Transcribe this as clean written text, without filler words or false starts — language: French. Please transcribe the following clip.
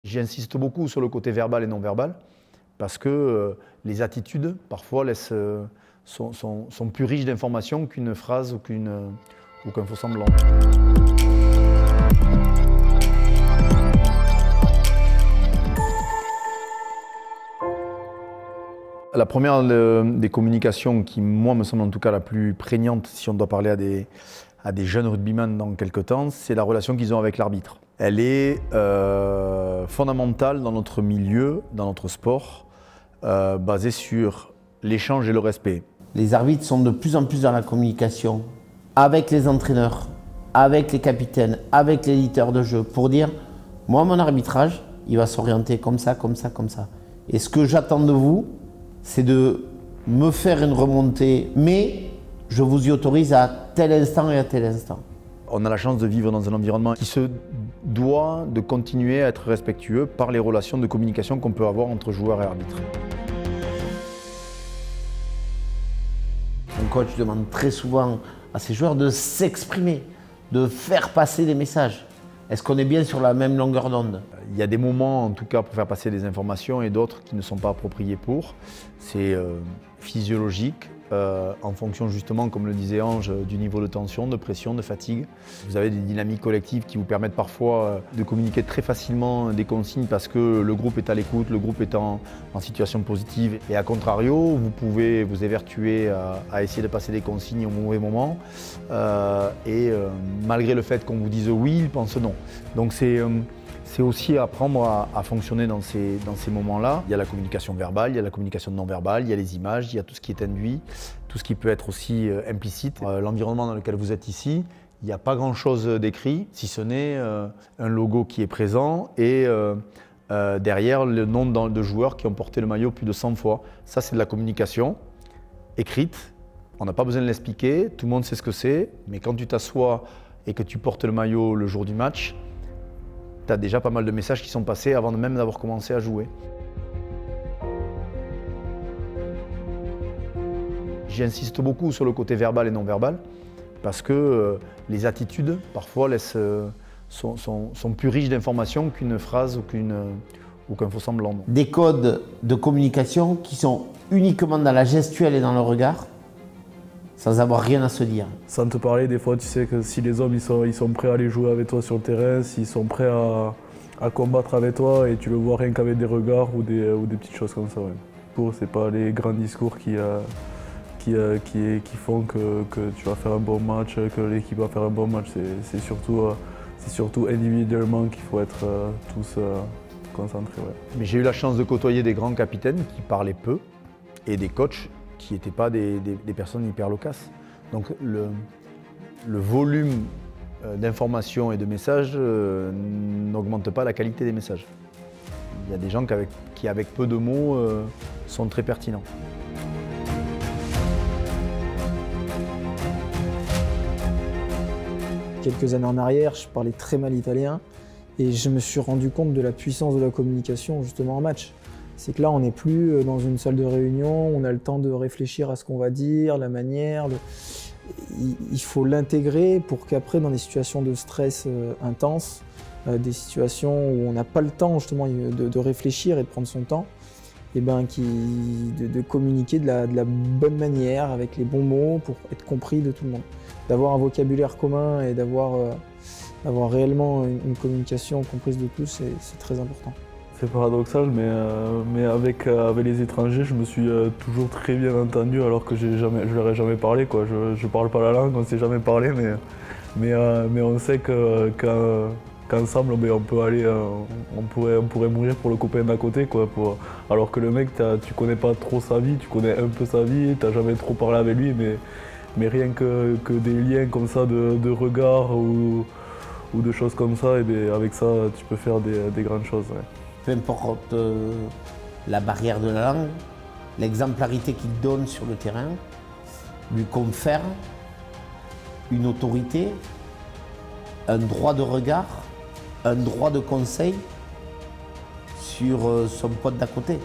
J'insiste beaucoup sur le côté verbal et non verbal, parce que les attitudes, parfois, sont plus riches d'informations qu'une phrase ou qu'un faux semblant. La première des communications qui, moi, me semble en tout cas la plus prégnante, si on doit parler à des jeunes rugbyman dans quelques temps, c'est la relation qu'ils ont avec l'arbitre. Elle est fondamentale dans notre milieu, dans notre sport, basée sur l'échange et le respect. Les arbitres sont de plus en plus dans la communication avec les entraîneurs, avec les capitaines, avec les leaders de jeu, pour dire, moi, mon arbitrage, il va s'orienter comme ça, comme ça, comme ça. Et ce que j'attends de vous, c'est de me faire une remontée, mais je vous y autorise à tel instant et à tel instant. On a la chance de vivre dans un environnement qui se doit de continuer à être respectueux par les relations de communication qu'on peut avoir entre joueurs et arbitres. Un coach demande très souvent à ses joueurs de s'exprimer, de faire passer des messages. Est-ce qu'on est bien sur la même longueur d'onde? Il y a des moments, en tout cas, pour faire passer des informations et d'autres qui ne sont pas appropriés pour. C'est physiologique, en fonction justement, comme le disait Ange, du niveau de tension, de pression, de fatigue. Vous avez des dynamiques collectives qui vous permettent parfois de communiquer très facilement des consignes parce que le groupe est à l'écoute, le groupe est en situation positive. Et à contrario, vous pouvez vous évertuer à essayer de passer des consignes au mauvais moment. Malgré le fait qu'on vous dise oui, ils pensent non. Donc c'est aussi apprendre à fonctionner dans ces moments-là. Il y a la communication verbale, il y a la communication non verbale, il y a les images, il y a tout ce qui est induit, tout ce qui peut être aussi implicite. L'environnement dans lequel vous êtes ici, il n'y a pas grand-chose d'écrit, si ce n'est un logo qui est présent et derrière le nom de joueurs qui ont porté le maillot plus de 100 fois. Ça, c'est de la communication écrite. On n'a pas besoin de l'expliquer, tout le monde sait ce que c'est, mais quand tu t'assois et que tu portes le maillot le jour du match, tu as déjà pas mal de messages qui sont passés avant même d'avoir commencé à jouer. J'insiste beaucoup sur le côté verbal et non verbal, parce que les attitudes, parfois, sont plus riches d'informations qu'une phrase ou qu'un faux semblant. Des codes de communication qui sont uniquement dans la gestuelle et dans le regard, sans avoir rien à se dire. Sans te parler, des fois, tu sais que si les hommes ils sont prêts à aller jouer avec toi sur le terrain, s'ils sont prêts à combattre avec toi, et tu le vois rien qu'avec des regards ou des petites choses comme ça. Ouais. C'est pas les grands discours qui font que tu vas faire un bon match, que l'équipe va faire un bon match. C'est surtout individuellement qu'il faut être tous concentrés. Ouais. Mais j'ai eu la chance de côtoyer des grands capitaines qui parlaient peu et des coachs qui n'étaient pas des personnes hyper loquaces. Donc le volume d'informations et de messages n'augmente pas la qualité des messages. Il y a des gens qui avec peu de mots, sont très pertinents. Quelques années en arrière, je parlais très mal italien et je me suis rendu compte de la puissance de la communication justement en match. C'est que là, on n'est plus dans une salle de réunion, on a le temps de réfléchir à ce qu'on va dire, la manière. Il faut l'intégrer pour qu'après, dans des situations de stress intense, des situations où on n'a pas le temps justement de réfléchir et de prendre son temps, et de communiquer de la bonne manière, avec les bons mots pour être compris de tout le monde. D'avoir un vocabulaire commun et d'avoir réellement une communication comprise de tous, c'est très important. C'est paradoxal, mais avec les étrangers, je me suis toujours très bien entendu alors que je leur ai jamais parlé. Quoi. Je parle pas la langue, on ne s'est jamais parlé, mais on sait qu'ensemble, on peut aller, on pourrait mourir pour le copain d'à côté. Quoi, alors que le mec, tu connais pas trop sa vie, tu connais un peu sa vie, tu n'as jamais trop parlé avec lui, mais rien que des liens comme ça de regard ou de choses comme ça, et avec ça, tu peux faire des grandes choses. Ouais. Peu importe la barrière de la langue, l'exemplarité qu'il donne sur le terrain lui confère une autorité, un droit de regard, un droit de conseil sur son pote d'à côté.